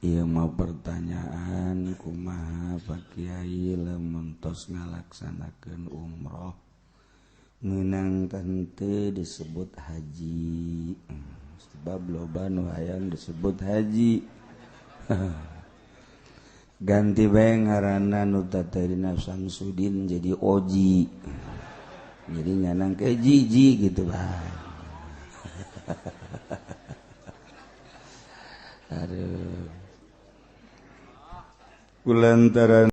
Ieu mah pertanyaan kumaha Pak Kiai lamun tos ngalaksanakeun umroh ngeunang teu disebut haji. Sebab loba nu hayang disebut haji. Ganti bae ngaranna nu tatarina Samsudin jadi Oji. Jadi nyanang ke Jiji gitu bae. Aduh. Kulantaran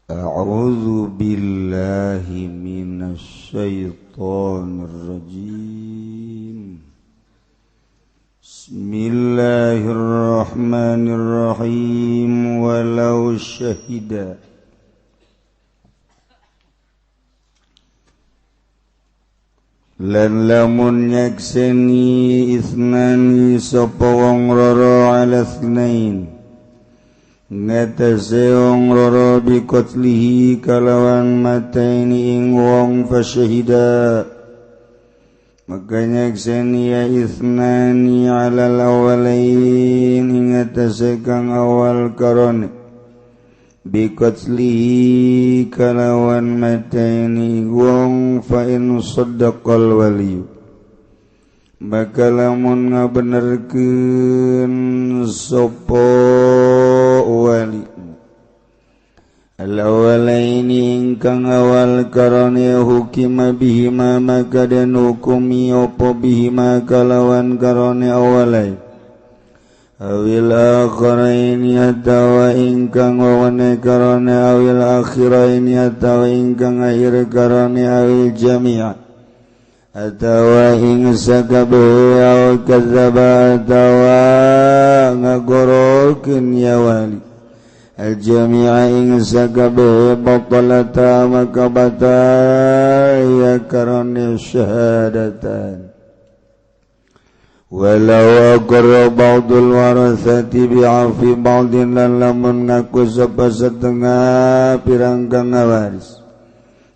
A'udzu billahi minasy syaithanir rajim. Bismillahirrahmanirrahim. Walau syahida lan lamun nyakseni isnani sapa wong loro ala tsnain ngatasi wong loro biqatlihi kalawan mateni ing wong fasyahida maka nyakseni ya isnani ala awalain ing ngatasi kang awal karone biqatlihi kalawan mateni wong fa in saddaqal waliyu maka lamun ngabenerkeun sapa wali al-awalaini ingkang awal karone hukima bihima maka den hukumi apa bihima kalawan karone awalai awil akhiraini atawa ingkang wawane karone awil akhiraini atawa ingkang akhir karone awil jami'a atawa ing sakabehe aw kadzaba atawa ngagorokeun ya wali al jami'a ing sakabehe batalata maka batal ya karone syahadatan. Walau aqarra ba'dul warasati bi'afi ba'din lan lamun ngaku sapa setengah pirang kang ngawaris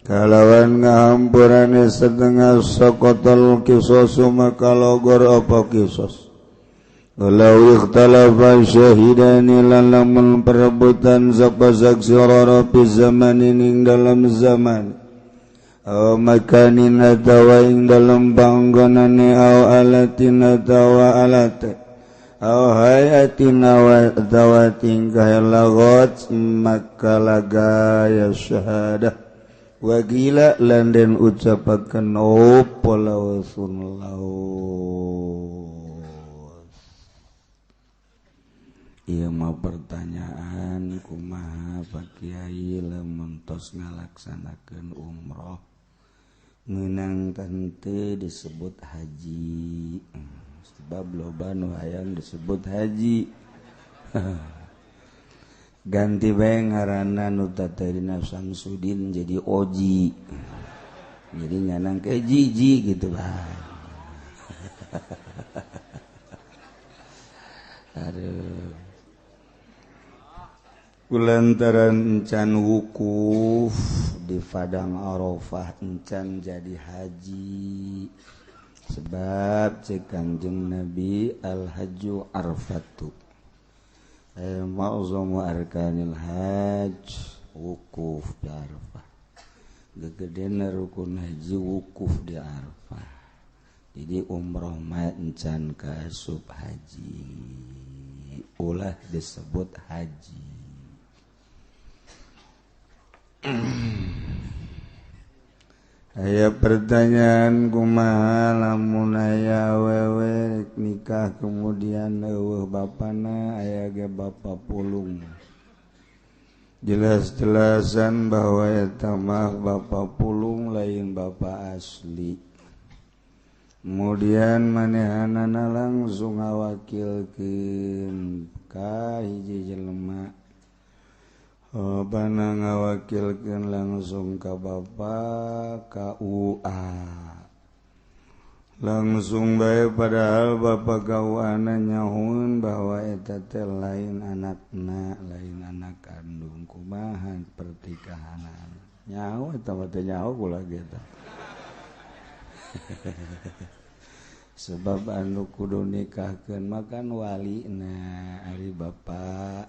kalawan ngahampurane setengah saqatal qisasu maka logor apa qisas walau ikhtalafa syahidani lan lamun perebutan sapa saksi loro fi zamanin ing dalam zaman aw makanin atawa ing dalam panggonane aw alatin atawa alate aw hayatin atawa tingkah lagot maka lagaya syahadah wagila landen ucapaken opo lawsun lawas. Ieu mah pertanyaan kumaha Pak Kiai lamun tos ngalaksanakeun umroh ngeunang teu disebut haji. Sebab loba nu hayang disebut haji. Ganti bae ngaranna nu tatarina Samsudin jadi Oji. Jadi nyanang ke Jiji gitu bae. Aduh. Kulantaran encan wukuf di Padang Arafah encan jadi haji sebab cek Kanjeng Nabi al-hajju arfatu ma'zamu arkanil hajj wukuf di Arafah gegedena rukun haji wukuf di Arafah jadi umroh mah encan kaasup haji ulah disebut haji. Aya pertanyaan kumaha lamun aya awewe nikah kemudian eueuh bapana aya ge bapa pulung. Jelas-jelasan bahwa eta mah bapa pulung lain bapa asli. Kemudian manehanana langsung ngawakilkeun ka hiji jelema bana ngawakilkeun langsung ka bapa ka UA langsung bae padahal bapa gauana nyahun bahwa eta teh lain anakna lain anak kandung kumaha pertikahanana nyawa atau nyawa pula gitu. Sebab anu kudu nikahkeun makan wali ari bapak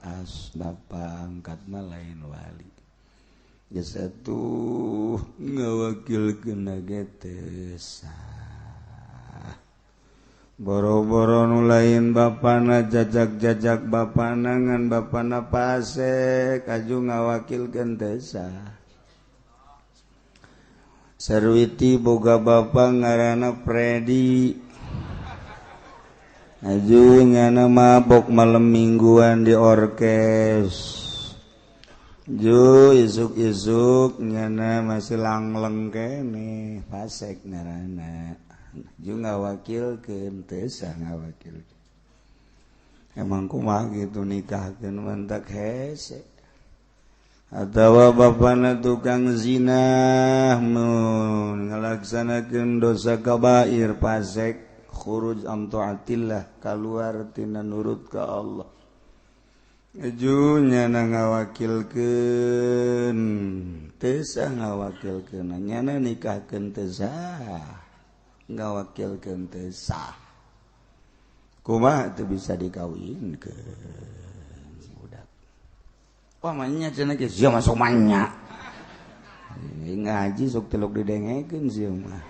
bapak angkat mah lain wali. Geus atuh ngawakilkeun ge teu sah. Boro-boro nu lain bapana jajak-jajak bapana ngan bapana pasek aju ngawakilkeun teu sah. Sarwiti boga bapa ngaranna Freddy. Aju nyana mabok malam mingguan di orkes. Ju isuk-isuk nyana masih langleng kene pasek ngaranna. Ju ngawakilkeun teu sah ngawakilkeun. Emang kumaha kitu nikahkeun mantak hese. Atawa bapana tukang zina mun ngalaksanakeun dosa kabair pasek khuruj am taatillah kaluar tina nurut ka Allah. Aju nyana ngawakilkeun teu sah ngawakilkeun nyana nikahkeun teu sah ngawakilkeun teu sah. Kumaha teu bisa dikawinkeun pamanya cenah ge sia masuk manya. Ngaji sok teluk didengekeun sia mah.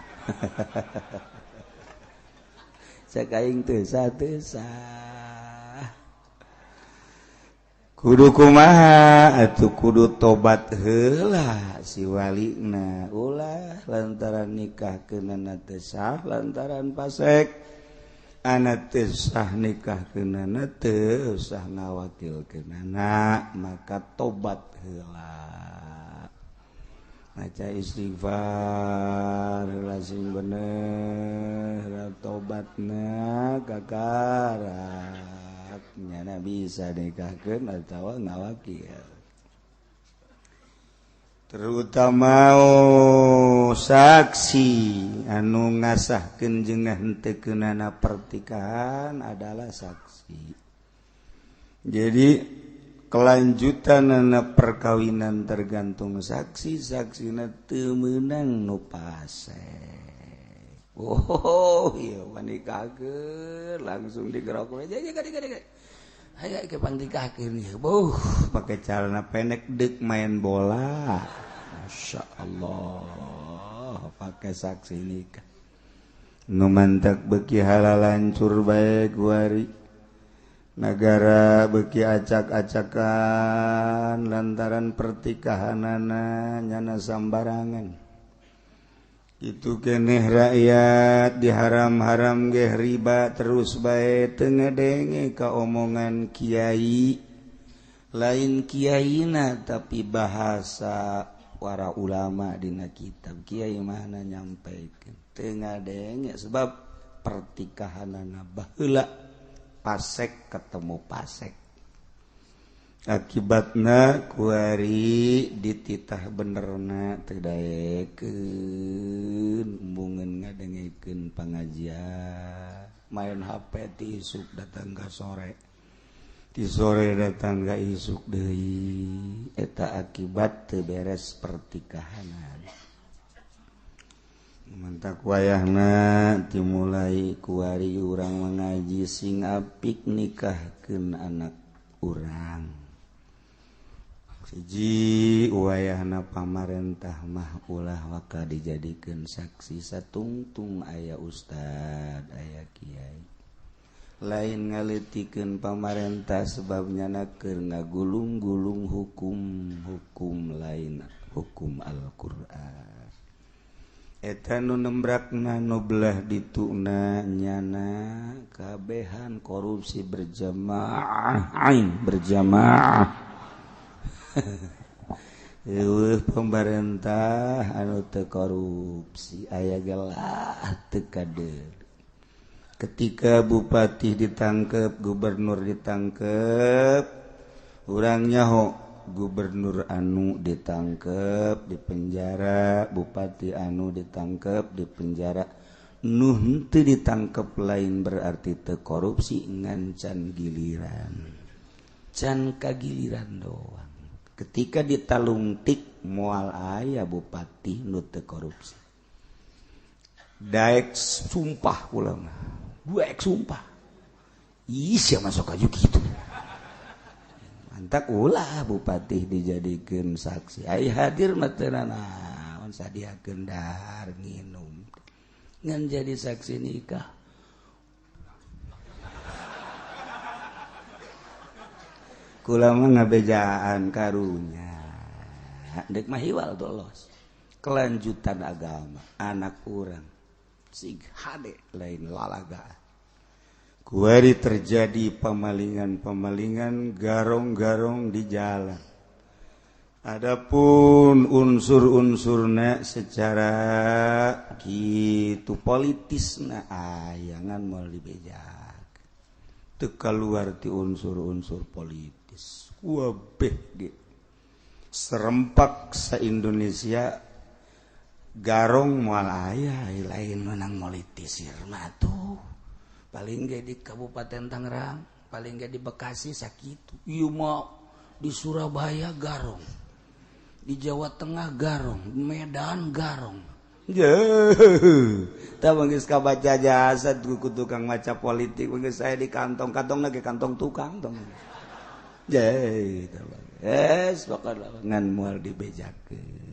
Sakaing teu sah. Kudu kumaha atuh kudu tobat heula si walina. Ulah lantaran nikahkeunana teu sah lantaran pasek. Anak teu sah nikahkeunana teu sah ngawakilkeunana maka tobat heula maca istighfar heula sing bener tobatna kakarak nyana bisa nikahkeun atawa ngawakil terutama saksi anu ngasahkeun jeung ngahentekeunana pertikahan adalah saksi. Jadi kelanjutanana perkawinan tergantung saksi, saksina teu meunang nu pasek. Oh, ieu nikahkeun langsung digerok we. Jadi aya ke pangnikahkeun ieu. Pake celana pendek deuk main bola. Masya Allah pakai saksi nikah nu mantak beuki halal hancur bae guari negara beuki acak-acakan lantaran pertikahanana nyana sambarangan itu keneh rakyat diharam-haram ge riba terus bae teu ngadenge ka omongan kiai lain kiaina tapi bahasa para ulama dina kitab kiai mana nyampaikeun teu ngadenge sebab pertikahanana baheula pasek ketemu pasek akibatna kuari dititah benerna teu daekeun embungeun ngadengekeun pangajian main HP ti isuk datang ka sore di sore datang ga isuk deui eta akibat teu beres pertikahanan mantak wayahna dimulai kuari urang mengaji sing apik nikahkeun anak urang siji wayahna pamarentah mah ulah waka dijadikeun saksi satungtung aya ustad aya kiai lain ngaleutikeun pamarentah sebab nyanakeun ngagulung-gulung hukum lain hukum Al-Qur'an eta nu nembrakna nu belah dituna nyana kabehan korupsi berjamaah eueuh pamarentah anu teu korupsi aya gelah teu kadeur ketika bupati ditangkep, gubernur ditangkep, urang nyaho gubernur anu ditangkep di penjara, bupati anu ditangkep di penjara. Nu henteu ditangkep lain berarti teu korupsi ngan can giliran. Can kagiliran doang. ketika ditalungtik moal aya bupati nu teu korupsi daek sumpah ulama daek sumpah sia masuk aju kitu mantak ulah bupati dijadikeun saksi ai hadir mah teu naon sadiakeun dahar nginum ngan jadi saksi nikah kula mah ngabejaan karunya dek mah hiwal dolos kelanjutan agama anak urang sig hade lain lalaga kuari terjadi pemalingan garong-garong di jalan adapun unsur-unsurna secara gitu politisna ayangan mau dibejak teu kaluar ti unsur-unsur politis serempak se-Indonesia garong moal aya lain menang politisir mah tuh paling ge di Kabupaten Tangerang paling ge di Bekasi sakitu ieu mah di Surabaya garong di Jawa Tengah garong Medan garong tah geus kabaca jasa ku tukang maca politik geus saya di kantong-kantongna ge kantong tukang tong pokoknya ngan mual dibejakeun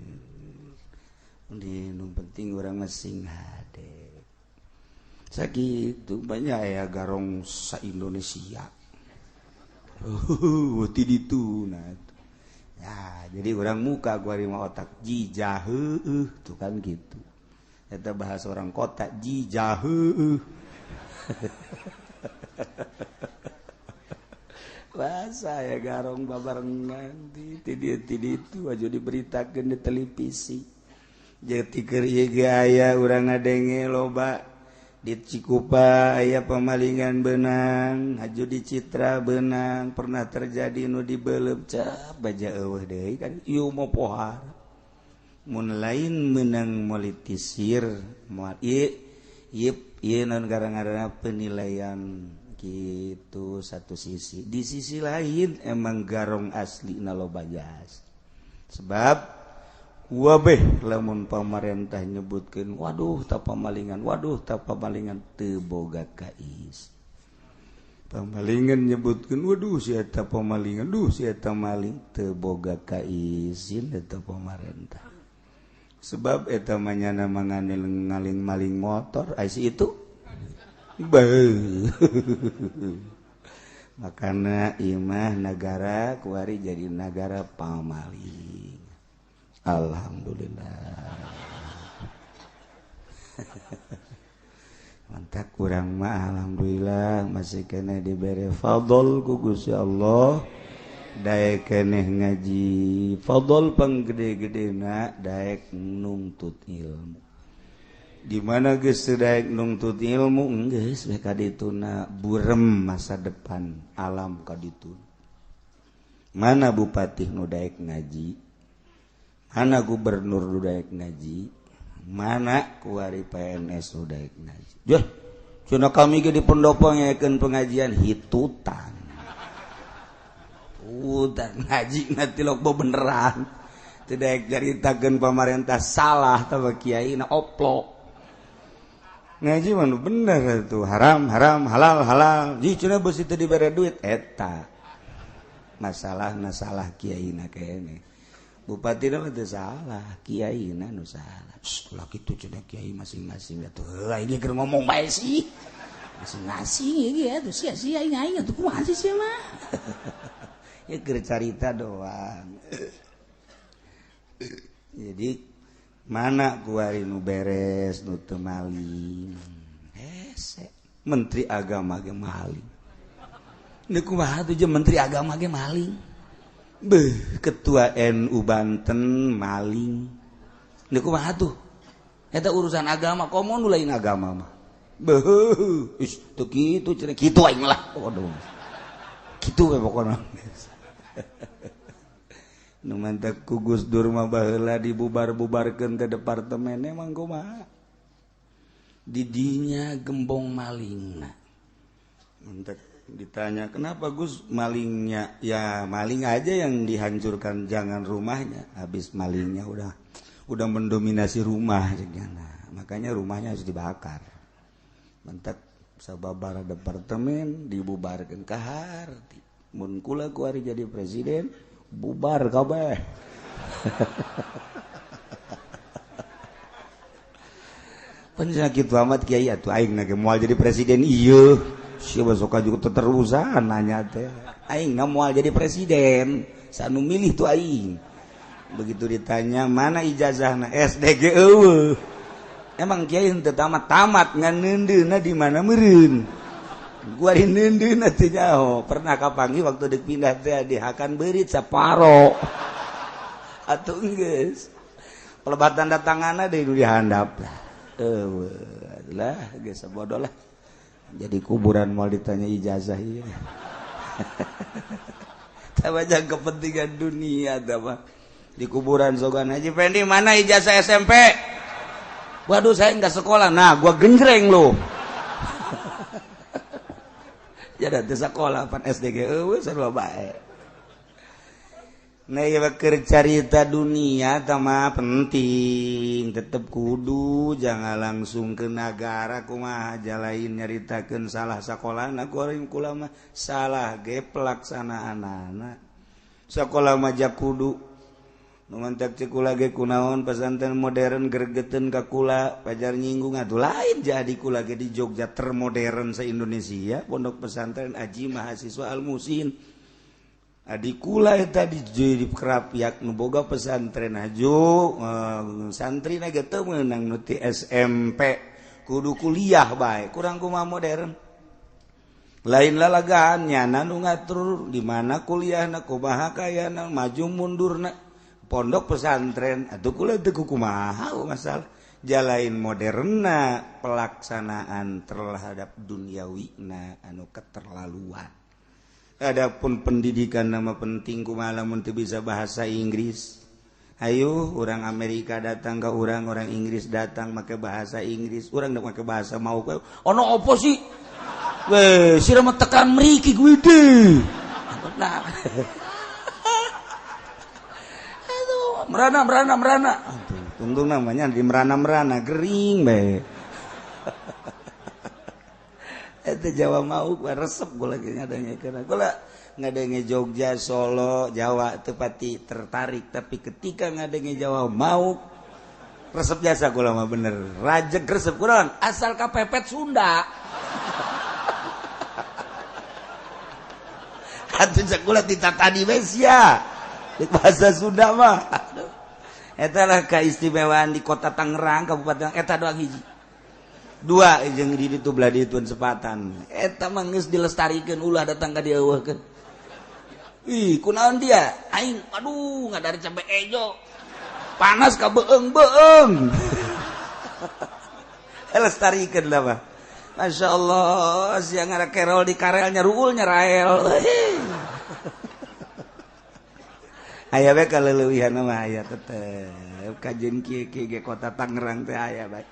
di nu penting urang ngesing hade sakitu banyak ya garong sa Indonesia ti ditu nah ya jadi urang muka kuari mah otak jijah tuh kan gitu eta bahasa orang kota jijah bahasa ya garong babarengan ti itu aja diberitakeun di televisi jadi keur ieu aya urang ngadenge loba di Cikupa aya pamalingan beunang aju di Citra beunang pernah terjadi nu dibeuleup cap baja eueuh deui kan ieu mah pohar mun lain meunang politisir moal ieu non gara-gara penilaian gitu satu sisi di sisi lain emang garong asli na loba jas sebab wabeh lamun pamarentah nyebutkeun waduh teu pamalingan teu boga kais pamalingan nyebutkeun waduh si eta pamalingan si eta maling teu boga kaisin eta pamarentah sebab eta mah nyana ngaling maling motor ai si itu makana imah negara kuari jadi negara pamaling alhamdulillah mantap kurang mah alhamdulillah masih kena diberi fadl ku Gusti Allah daek keneh ngaji fadl panggede-gedena daek nuntut ilmu di mana geus teu daek nuntut ilmu geus we kadituna burem masa depan alam kaditu mana bupati nu daek ngaji mana gubernur nu daek ngaji mana kuari PNS nu daek ngaji jah cenah kami ge di pendopo ngayakeun pengajian hitutan udah ngaji nanti lok beneran teu daek caritakeun pamarentah salah tah kiai na oplok ngaji mah bener itu haram halal ji cenah beus teu dibere duit eta masalahna salah kiaina kene bupatina mah teu salah kiaina nu salah lah kitu cenah kiai masing-masing atuh heuh ini keur ngomong bae sih masing-masing ieu atuh sia-sia aing atuh kumaha sih sia mah ya keur carita doang jadi mana kuari nu beres nu teu maling hese menteri agama ge maling nu kumaha tuh je menteri agama ge maling beuh ketua NU Banten maling nu kumaha tuh eta urusan agama komo nu lain agama mah beuh is teu kitu cenah kitu aing lah waduh kitu we pokona nu mantak ku Gus Dur mah baheula dibubar-bubarkeun ke departemen emang kumaha di dinya gembong malingna mantak Ditanya kenapa Gus malingnya, ya maling aja yang dihancurkan, jangan rumahnya. Habis malingnya udah mendominasi rumah, makanya rumahnya harus dibakar. Mentek sababara departemen dibubarkan kahar. Mun kula kuari jadi presiden, bubar kabeh. Penyakit amat kiai atuh aing na moal jadi presiden ieu. Siapa suka juga terusan nanya teh. Aing nggak moal jadi presiden, sanu milih tuh aing. Begitu ditanya mana ijazahna SDG eueuh. Emang kiai henteu tamat ngan neundeuna di mana meureun. Gua di neundeuna teh nyaho. Pernah kapangi waktu deuk pindah teh dihakan beurit saparo. Atuh geus. Pelebatan datangana deui nu dihandap lah. Lah geus bodoh lah. Jadi kuburan mau ditanya ijazah ieu. Tawajan kepentingan dunia mah. Di kuburan sogan Haji Pendi mana ijazah SMP? Waduh saya enggak sekolah. Nah, gua genjreng lo. Jadi teu sekolah pan SDG eueuh sarua bae. Nah, ya cerita dunia tama penting, tetep kudu jangan langsung ke negara kumaha jalain nyaritakeun salah sakolana goreng kula mah salah ge pelaksanaanana. Sakola mah jak kudu nu mantak cek kula ge kunaon pesantren modern gregeteun ka kula pajar nyinggung atuh lain jadi kula ge di Jogja termodern se-Indonesia pondok pesantren Aji Mahasiswa Al Musin. Adik kula eta di Kerapiak nu boga pesantren ajo santri na ge teu meunang nu ti SMP kudu kuliah bae kurang kumaha modern lain lalagaan nyana nu ngatur di mana kuliahna kumaha kayana maju mundurna pondok pesantren atuh kula teu kumaha masalah jalain moderna pelaksanaan terhadap duniawina anu keterlaluan. Adapun pendidikan nama penting kumaha lamun teu bisa bahasa Inggris. Hayu orang Amerika datang ke orang Inggris datang make bahasa Inggris, urang da make bahasa mau ke. Ono opo sih? Weh, sira mah tekan mriki kuwi deui. Nah. Aduh, merana. Tungtung namanya di merana gering bae. Itu Jawa mau resep gue lagi ngadenge karena gue ngadenge Jogja, Solo, Jawa tepati tertarik tapi ketika ngadenge Jawa mau resep jasa gue mah bener rajek resep kurang asal kapepet Sunda. Atuh sekolah ditatani besia di bahasa Sunda mah. Eta lah keistimewaan di kota Tangerang Kabupaten eta doang hiji. Dua jeung di ditu belah dituan sepatan eta mah geus dilestarikeun ulah datang ka dieu eueuhkeun. Ih kunaon dia aing aduh ngadari cabe ejo panas ka beung lestarikeun lah mah masyaallah sia ngara kerol di karelnya ruulnya rael aya we kaleuweuhan mah aya tetep kajen kieu ge kota Tangerang teh aya bae.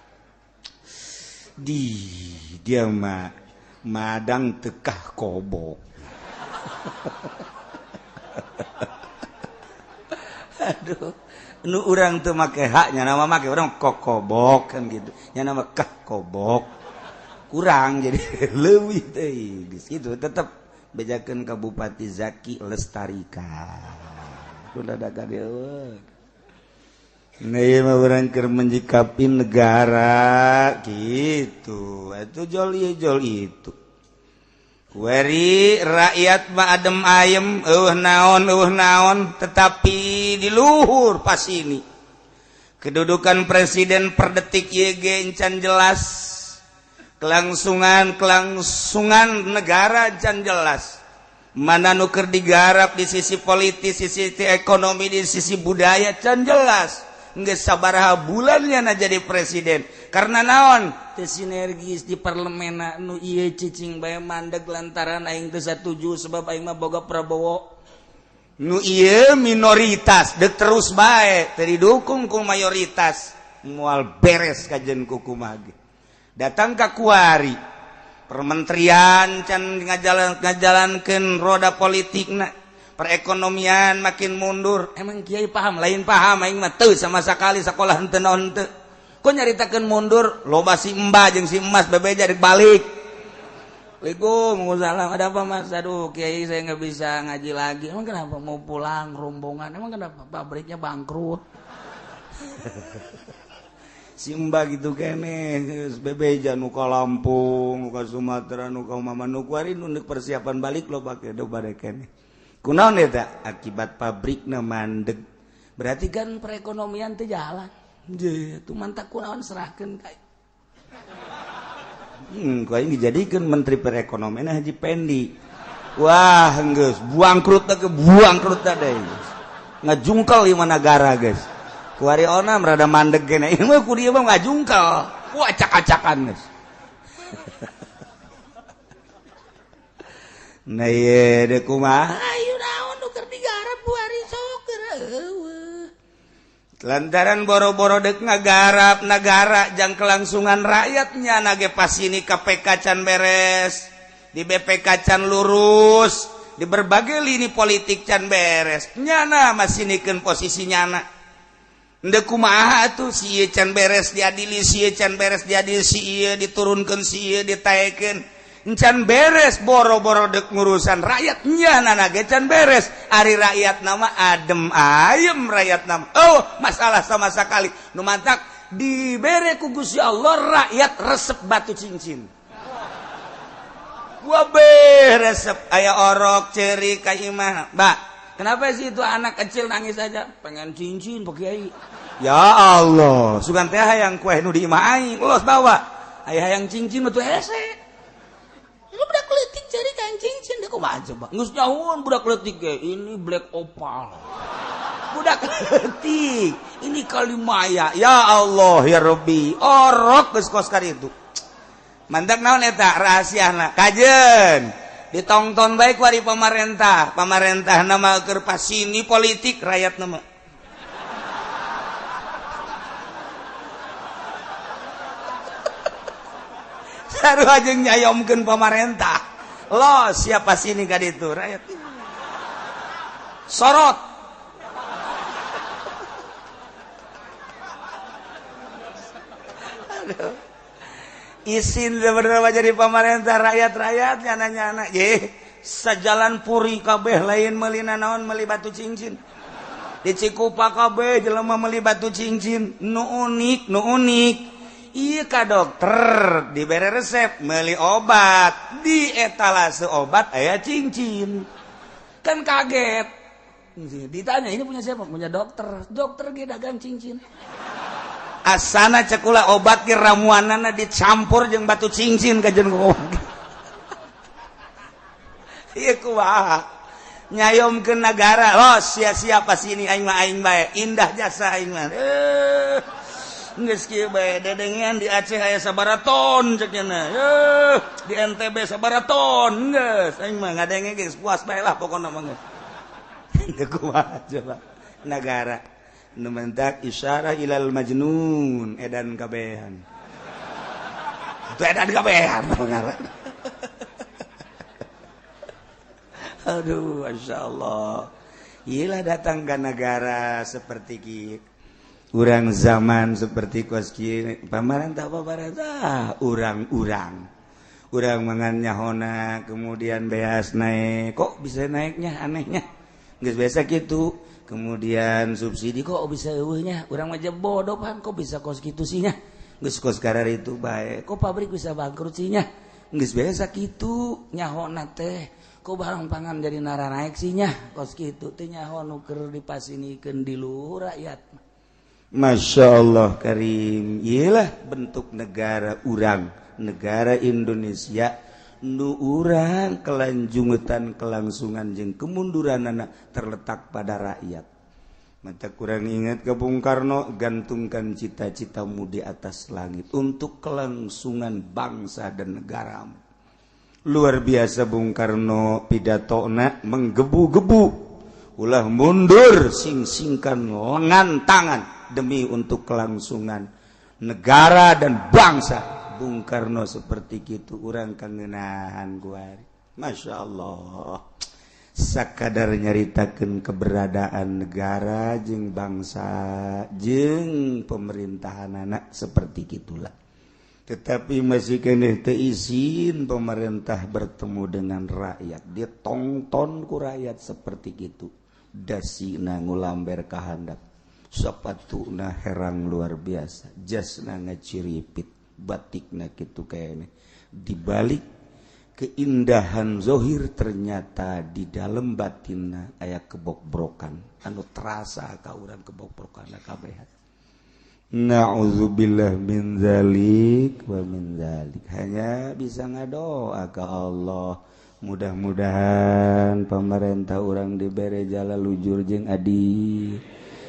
Dia mah madang tekah kobok. Aduh, nu urang teu make haknya nama make urang kokobok kan gitu. Nya nama kah kobok. Kurang jadi leuwih teh gitu tetep bejakeun ka Bupati Zaki Lestarikan. Kudu dadak dieu. Nih mah urang keur menjikapi negara gitu. Itu jol itu. Weri rakyat mah adem ayem naon tetapi di luhur pas ini. Kedudukan presiden per detik YG encan jelas. Kelangsungan negara encan jelas. Mana nu keur digarap di sisi politis, sisi ekonomi, di sisi budaya can jelas. Nggak sabaraha bulannya na jadi presiden karena naon teu sinergis di parlemen nu ieu cicing bae mandeg lantaran aing teu satuju sebab aing mah boga Prabowo nu ieu minoritas deuk terus bae teu didukung ku mayoritas moal beres kajen ku kumaha ge datang ka kuari permenterian can ngajalankeun roda politikna, perekonomian makin mundur. Emang kiai paham? Lain paham aing mah teu sama sakali sakola henteu naon teu. Kok nyaritakeun mundur, loba si Mbah jeung si Emas bebeja dek balik. Waalaikumsalam. Ada apa Mas? Aduh kiai saya nggak bisa ngaji lagi. Emang kenapa? Mau pulang rombongan. Emang kenapa? Pabriknya bangkrut. Si Mbah gitu kene bebeja nu ka Lampung, nu ka Sumatera, nu ka Mama nu kuari nunduk persiapan balik lo pake do bade kene. Kunaon eta? Akibat pabrikna mandeg. Berarti kan perekonomian teh jalan. Je, tu mantak kunaon serahkeun ka. Kau ini dijadikan menteri perekonomian Haji Pendi. Wah, geus buangkrut teh. Ngajungkel ieu negara, guys. Kuari onam rada mandeg kene. Ieu mah ku dieu mah ngajungkel. Wah, acak-acakan, guys. Nah, ieu deuk kumaha? Ayo naon nu keur digarap buari sok lantaran boro-boro dek ngagarap negara jang kelangsungan rakyatnya nage pas ini KPK can beres, di BPK can lurus, di berbagai lini politik can beres. Nyana masih nikeun posisi nyana. Ndeu kumaha atuh si ieu can beres diadili, si ieu can beres diadili, si ieu diturunkeun, si ieu ditaekeun. Can beres boro-boro dek ngurusan rakyatnya nana ge can beres ari rakyat nama adem ayem rakyat nama. Oh masalah sama sekali nu mantak dibere ku Gusti Allah rakyat resep batu cincin. Gua resep aya orok ceri ka imah. Mbak, kenapa sih itu anak kecil nangis aja pengen cincin Pak Kiai? Ya Allah, sugan teh hayang kue nu di imah aing ulos bawa. Aya hayang cincin betul hese. Lu budak letik cari kain cincin deh kumaha coba. Geus nyahoon budak letik ge, ini black opal. Budak letik, ini kalimaya. Ya Allah ya Rabbi, orok geus kos ka ditu. Mantak naon eta rahasiana? Kajen. Ditongton bae ku ari pamarentah. Pamarentah nama keur pasini politik rakyat nama. Saru ajeng nyayomkeun pamarentah. Lo siapa sini ka ditu rakyat. Sorot. Aduh. Isin bener jadi pamarentah rakyat-rakyat nyana-nyana. Ye, sajalan puri kabeh lain meuli naon meuli batu cincin. Di Cikupa kabeh jelema meuli batu cincin. Nu unik. Iya ka dokter diberi resep meuli obat di etalase obat aya cincin kan kaget ditanya ini punya siapa punya dokter ge dagang cincin asana cekula obat ge ramuanana dicampur jeung batu cincin ka jeung ieu kumaha nyayomkeun negara lo sia-sia pas ini aing bae indah jasa aing mah geus kieu bae dedengean di Aceh aya sabaraha ton cek cenah. Di NTB sabaraha ton geus. Aing mah ngadenge geus puas bae lah pokona mah geus. Teu kumaha coba. Negara nu mentak isyarah ilal majnun edan kabehan. Itu edan kabehan ngaran. Aduh, masyaallah. Iyalah datang ke negara seperti kieu. Urang zaman seperti kos kieu pamarentah urang mangan nyahona kemudian beas naik kok bisa naiknya anehnya geus biasa gitu kemudian subsidi kok bisa eueuhnya urang mah bodoh pan kok bisa kos kitu sih nya geus kos karar itu bae kok pabrik bisa bangkrut sih nya geus biasa kitu nyahona teh kok barang pangan jadi nara naik sih nya kos kitu teh nyaho nu keur dipasinikeun di luhur rakyat. Masya Allah Karim. Iyalah bentuk negara urang, negara Indonesia nu urang kelanjungetan kelangsungan jeung kemunduranana terletak pada rakyat. Mata kurang ingat ke Bung Karno, gantungkan cita-citamu di atas langit untuk kelangsungan bangsa dan negaramu. Luar biasa Bung Karno pidatona menggebu-gebu, ulah mundur sing-singkan lengan tangan demi untuk kelangsungan negara dan bangsa Bung Karno seperti itu orang kangenahan gua Masya Allah sakadar nyaritakeun keberadaan negara jeung bangsa jeung pemerintahan anak seperti gitulah tetapi masih keneh teu izin pemerintah bertemu dengan rakyat dia tongton ku rakyat seperti gitu dasina ngulamber kahandap sepatuna herang luar biasa jasna ngaciripit batikna kitu kayaknya dibalik keindahan zohir ternyata di dalam batinna aya kebobrokan anu terasa ka urang kebobrokan kabeh na'udzubillah min zalik wa min zalik hanya bisa ngadoa ka Allah mudah-mudahan pemerintah urang dibere jala lujur jeung adil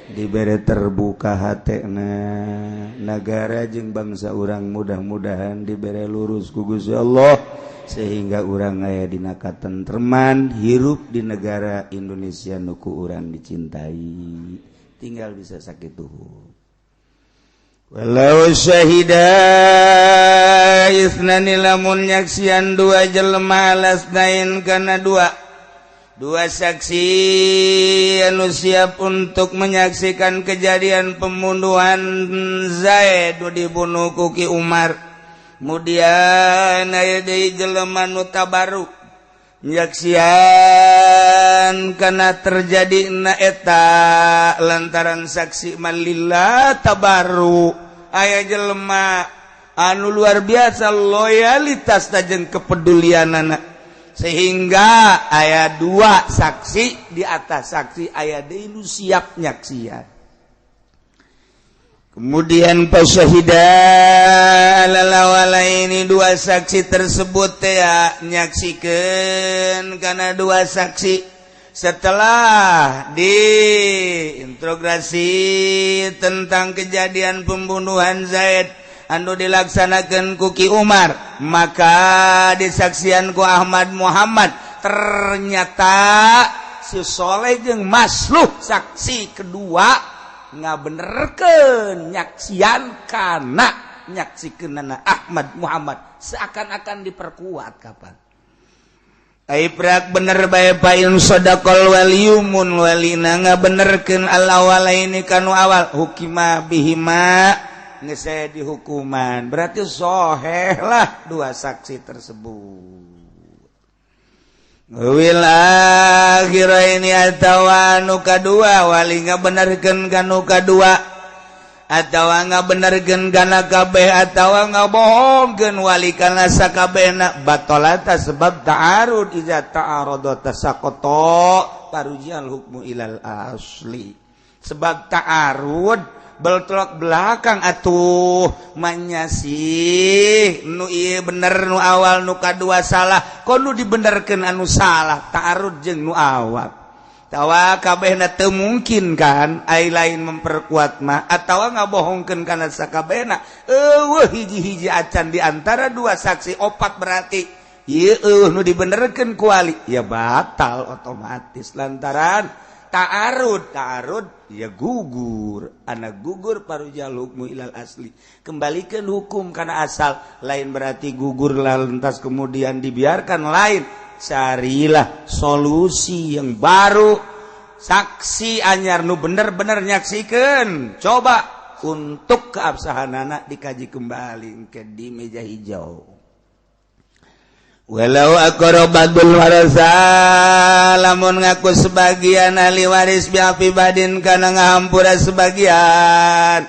diberi terbuka hatena negara jeung bangsa urang mudah-mudahan diberi lurus ku Gusti Allah sehingga urang aya dina katentreman hirup di negara Indonesia nuku urang dicintai tinggal bisa sakitu walau syahida isnani lamun nyaksian dua jelema lasnain kana dua saksi anu siap untuk menyaksikan kejadian pembunuhan Zaid dibunuh ku Ki Umar. Kemudian aya deui jelema nu tabaru nyaksian kana terjadina eta lantaran saksi malillah tabaru aya jelema anu luar biasa loyalitas jeung kepedulianana sehingga aya dua saksi di atas saksi aya deui nu siap nyaksian. Kemudian pasyahida lalawala ini dua saksi tersebut ya nyaksikeun karena dua saksi setelah diintrogasi tentang kejadian pembunuhan Zaid anu dilaksanakan ku Ki Umar maka disaksian ku Ahmad Muhammad ternyata si Soleh jeung Masluh saksi kedua ngabenerkeun nyaksian kana nyaksikeunana Ahmad Muhammad seakan-akan diperkuat kapan Aibrak bener bae pain sadaqal waliyumun walina ngabenerkeun al-awalaini kanu awal hukima bihima geus saya dihukuman berarti sahih lah dua saksi tersebut wil akhiraini atawa nu kadua wali ngabenerkeun kanu kadua atawa ngabenerkeun kana kabeh atawa ngabohongkeun wali kana sakabehna batalata sebab ta'arud iza ta'arada tasaqata parujial hukmu ilal asli sebab ta'arud beltolak belakang atuh manyasih nu ieu bener nu awal nu kadua salah kok nu dibenerkeun anu salah ta'arud jeung nu awal tawa kabehna teu mungkin kan ai lain memperkuat mah atawa ngabohongkeun kana sakabehna eueuh hiji-hiji acan di antara dua saksi opat berarti ieu nu dibenerkeun ku wali ya batal otomatis lantaran ta'arud ya gugur anak gugur parujal hukmu ilal asli kembalikan hukum karena asal lain berarti gugur lantas kemudian dibiarkan lain carilah solusi yang baru saksi anyar nu bener-bener nyaksikeun coba untuk keabsahan anak dikaji kembali ke di meja hijau walau aqrabadul warasa lamun ngaku sebagian ahli waris biafi badin kana ngahampura sebagian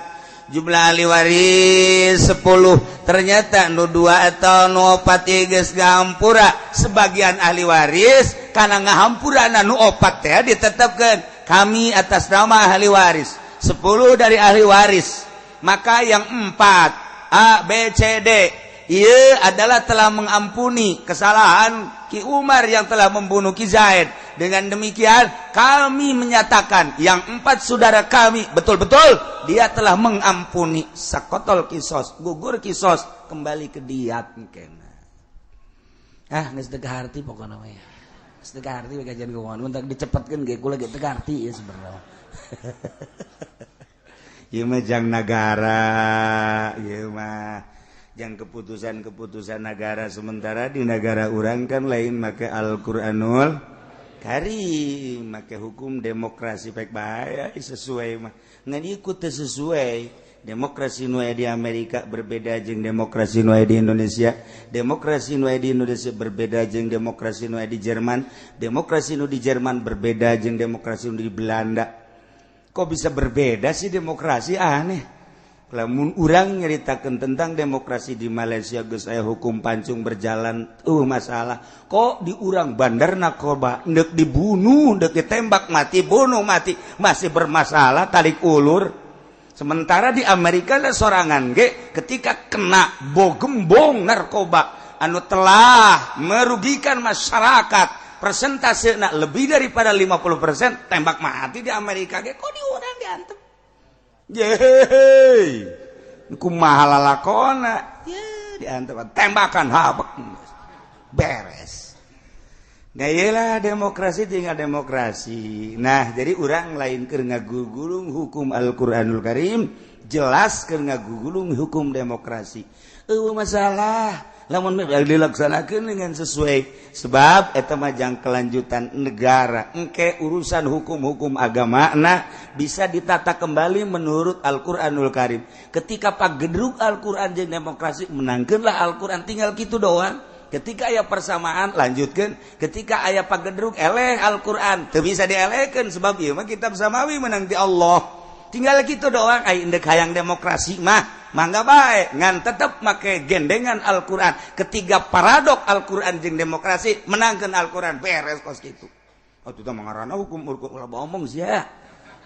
jumlah ahli waris 10 ternyata nu 2 atau nu 4 geus ngahampura sebagian ahli waris kana ngahampura nu 4 teh ditetepkeun kami atas nama ahli waris 10 dari ahli waris maka yang 4 A B C D ia adalah telah mengampuni kesalahan Ki Umar yang telah membunuh Ki Zaid. Dengan demikian kami menyatakan yang 4 saudara kami betul-betul dia telah mengampuni sakotol kisos gugur kisos kembali ke diat kena. Geus teu kaharti pokona mah. Geus teu kaharti we kajian kumaha mun tak dicepetkeun ge kula ge teu kaharti ieu sebenarnya. Ieu mah jang nagara ieu mah yang keputusan-keputusan negara sementara di negara urang kan lain make Al-Qur'anul Karim make hukum demokrasi pek bahaya sesuai mah ngan ikut sesuai demokrasi nu di Amerika berbeda jeung demokrasi nu di Indonesia demokrasi nu di Indonesia berbeda jeung demokrasi nu di Jerman demokrasi nu di Jerman berbeda jeung demokrasi nu di Belanda kok bisa berbeda sih demokrasi aneh lamun urang nyeritakeun tentang demokrasi di Malaysia geus aya hukum pancung berjalan masalah kok di urang bandar narkoba neuk dibunuh neuk ditembak mati bunuh mati masih bermasalah tarik ulur sementara di Amerika lah sorangan ge ketika kena gembong narkoba anu telah merugikan masyarakat persentase lebih daripada 50% tembak mati di Amerika ge kok di urang diantem yeay kumaha lalakona ye diantem tembakan habek beres gayelah demokrasi tinggal demokrasi. Nah, jadi orang lain keur ngagugulung hukum Al-Qur'anul Karim, jelas keur ngagugulung hukum demokrasi. Masalah lamun dilaksanakeun dengan sesuai sebab eta mah jang kelanjutan negara. Engke urusan hukum-hukum agamana bisa ditata kembali menurut Al-Qur'anul Karim. Ketika pagedruk Al-Qur'an jeung demokrasi menangkeunlah Al-Qur'an tinggal kitu doang. Ketika aya persamaan lanjutkan ketika aya pagedruk eleh Al-Qur'an teu bisa dielehkeun sebab ieu mah kitab samawi menang di Allah tinggal kitu doang ai endek hayang demokrasi mah mangga bae ngan tetep make gendengan Al-Qur'an ketiga paradok Al-Qur'an jeung demokrasi menangkeun Al-Qur'an beres kos kitu atuh tah mangarana hukum ulah omong sia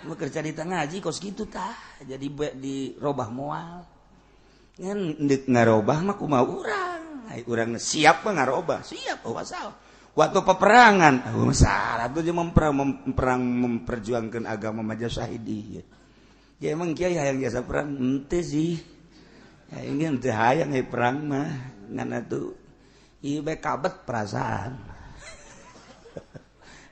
mah kerja di ngaji kos kitu tah jadi dirobah moal ngan endek ngarobah mah kumaha urang urang siap ngarobah siap wasal waktu peperangan masalah tuh memperjuangkan agama maja syahidi ya emang kiai hayang jasa perang ente sih ya ingin teu hayang perang mah ngan atuh ieu bae kabet perasaan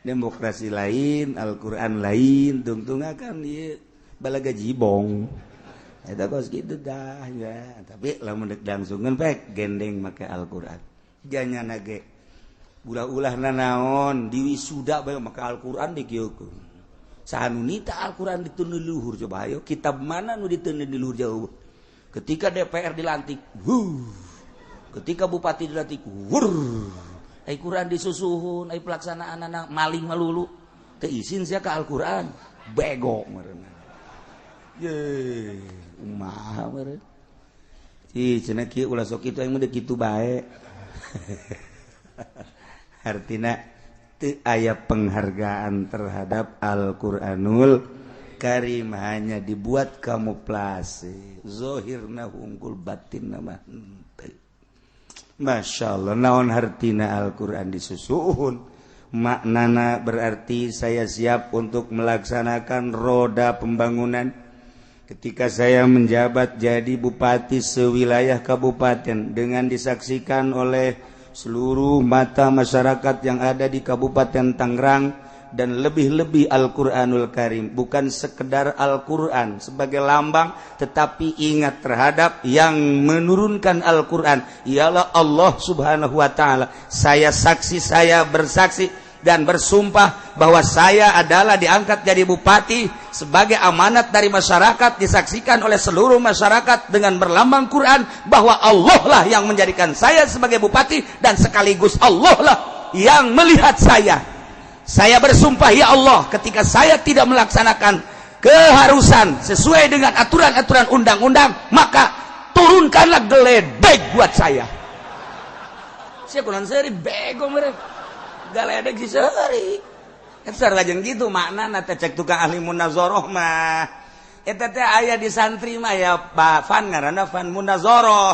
demokrasi lain Al-Qur'an lain tungtungakan ieu balaga jibong eta kos kitu dah ya tapi lamun deuk dangsungeun bae gendeng make Al-Qur'an janyana ge ulah-ulahna naon di wisuda bae make Al-Qur'an dikieukeun sahanu nita Al-Qur'an diteun luhur coba ayo kitab mana nu diteun di luhur jauh ketika DPR dilantik ketika bupati dilantik ai Qur'an disusuhun ai pelaksanaan maling malulu teu izin sia ka Al-Qur'an bego meureunna ye umaha meureun ih cenah kieu ulah sok kitu aing mah kitu bae artina teu aya penghargaan terhadap Al-Qur'anul Karim hanya dibuat kamuflase zahirna unggul batinna mah henteu masyaallah naon hartina Al-Qur'an disusuhun maknana berarti saya siap untuk melaksanakan roda pembangunan. Ketika saya menjabat jadi bupati sewilayah kabupaten dengan disaksikan oleh seluruh mata masyarakat yang ada di Kabupaten Tangerang dan lebih-lebih Al-Qur'anul Karim bukan sekedar Al-Qur'an sebagai lambang tetapi ingat terhadap yang menurunkan Al-Qur'an ialah Allah Subhanahu wa taala. Saya saksi, saya bersaksi dan bersumpah bahwa saya adalah diangkat jadi bupati sebagai amanat dari masyarakat disaksikan oleh seluruh masyarakat dengan berlambang Quran bahwa Allah lah yang menjadikan saya sebagai bupati dan sekaligus Allah lah yang melihat saya. Saya bersumpah ya Allah ketika saya tidak melaksanakan keharusan sesuai dengan aturan-aturan undang-undang maka turunkanlah geledek buat saya. Siapa kulan seri bego mereka. Galedek si sehari eta lajeng gitu maknana teh cek tukang ahli munazoroh mah eta teh aya di santri mah ya Pak Fan ngaranna Fan munazoroh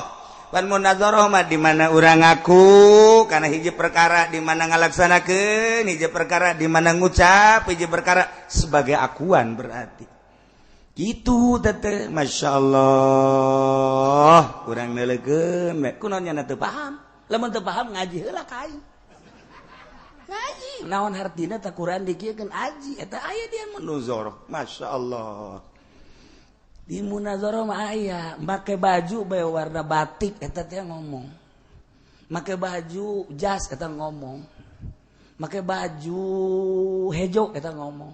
mah di mana urang ngaku kana hiji perkara di mana ngalaksanakeun hiji perkara di mana ngucap hiji perkara sebagai akuan berarti gitu teh masyaallah urang neulekeun kunaon nya teu paham lamun teu paham ngaji heula ka aing ngaji naon hartina ta Quran dikieukeun aji eta aya dia munazarah masyaallah di munazarah mah aya make baju bae warna batik eta teh ngomong, make baju jas eta ngomong, make baju hejo eta ngomong,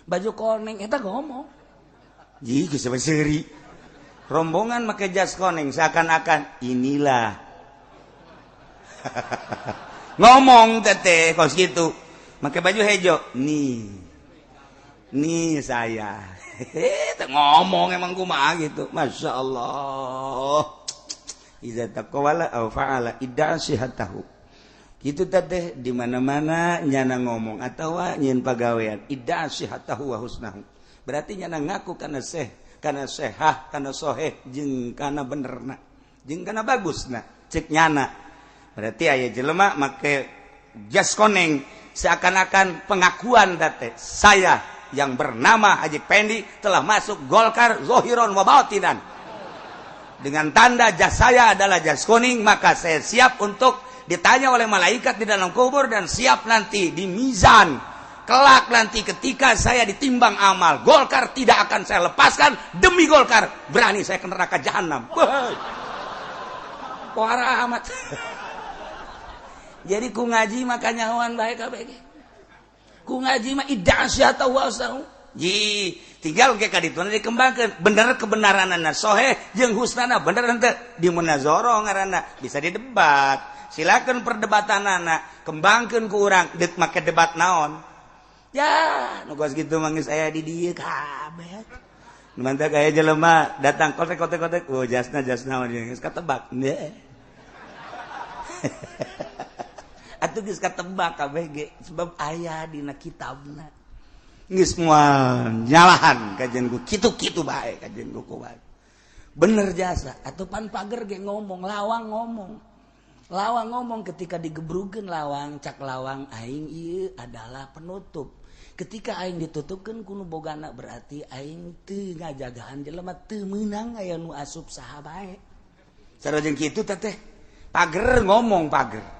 baju koneng eta ngomong. Ji geus seuri rombongan make jas koneng seakan-akan inilah ngomong teteh kos gitu make baju hejo nih saya ngomong emang kumaha gitu. Masya Allah iza taqawala aw fa'ala idda'a sihatahu gitu teteh di mana-mana nyana ngomong atawa nyeun pagawean idda'a sihatahu wa husnahu berarti nyana ngaku kana sehah kana soheh jeung kana benerna jeung kana bagusna cek nyana. Berarti aya jelema make jas koneng seakan-akan pengakuan date saya yang bernama Haji Pendi telah masuk Golkar zahiran wa batinan. Dengan tanda jas saya adalah jas kuning, maka saya siap untuk ditanya oleh malaikat di dalam kubur dan siap nanti di mizan. Kelak nanti ketika saya ditimbang amal, Golkar tidak akan saya lepaskan demi Golkar. Berani saya ke neraka jahanam. Parah amat. Jadi ku ngaji makanya hawan bae kabeh. Ku ngaji mah iddasyata wasau. Ji, tinggal ge ka ditu dikembangkeun bener kebenaranna soheh jeung husnana bener henteu di munazarah ngaranna bisa didebat. Silakan perdebatanana kembangkeun ku urang deuk make debat naon. Ya, nu geus kitu mah geus aya di dieu kabeh. Nu mantep aya jelema datang kotek-kotek oh jasna geus katebak. Atuh geus katebak kabeh ge sebab aya dina kitabna. Geus moal nyalahan kajen ku kitu-kitu bae kajen ku bae. Bener jasa atuh pan pager ge ngomong lawang ngomong ketika digebrukeun lawang cak lawang aing ieu adalah penutup. Ketika aing ditutupkeun ku nu bogana berarti aing teu ngajagaan jelema teu meunang aya nu asup saha bae. Sareng kitu teh pager ngomong pager.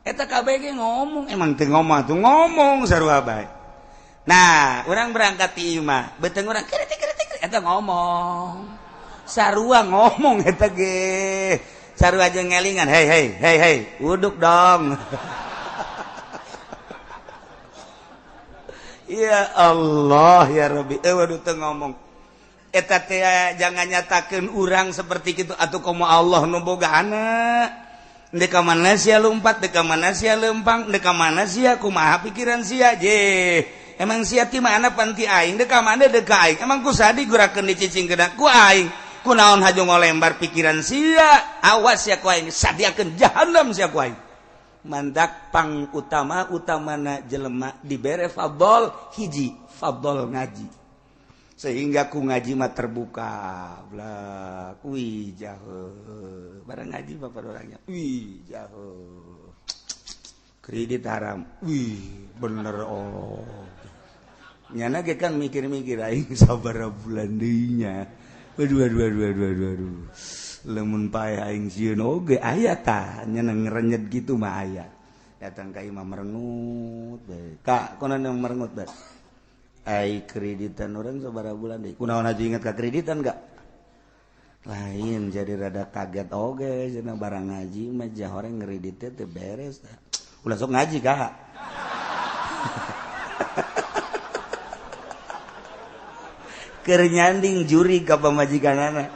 Eta kabeh ge ngomong emang teu ngomong tuh ngomong sarua bae. Nah, urang berangkat ti ieu mah beuteung urang kritik eta ngomong. Sarua ngomong eta ge. Sarua jeung ngelingan, hei, uduk dong. Ya Allah ya Rabbi, waduh teu ngomong. Eta teh jangan nyatakeun urang seperti kitu atuh komo Allah nu bogana. Deka mana sia lompat, deka mana sia lempang, deka mana sia kumaha pikiran sia je. Emang sia ti mana panti aing, deka mana deka aing. Emang ku sadi gurakeun dicicingkeun ku aing. Kunaon haju ngolembar pikiran sia. Awas sia ku aing, sadiakeun jahanam sia ku aing. Mandak pang utamana jelema dibere fadol hiji, fadol ngaji. Sehingga ku ngaji mah terbuka blah wih jauh barang ngaji bapak orangnya wih jauh kredit haram wih bener oh nyana ge kan mikir-mikir aing sabaraha bulan deui nya waduh lemun paeh aing sieun oge aya tah nyana ngerenyet gitu mah aya datang ka imam merengut bae ka konon merengut bae ai kreditan orang sabaraha bulan deui kunaon haji inget ka kreditan enggak lain jadi rada kaget oge cenah barang ngaji mah jah orang ngredit teh beres ulah sok ngaji kah keur nyanding juri ka pamajikanana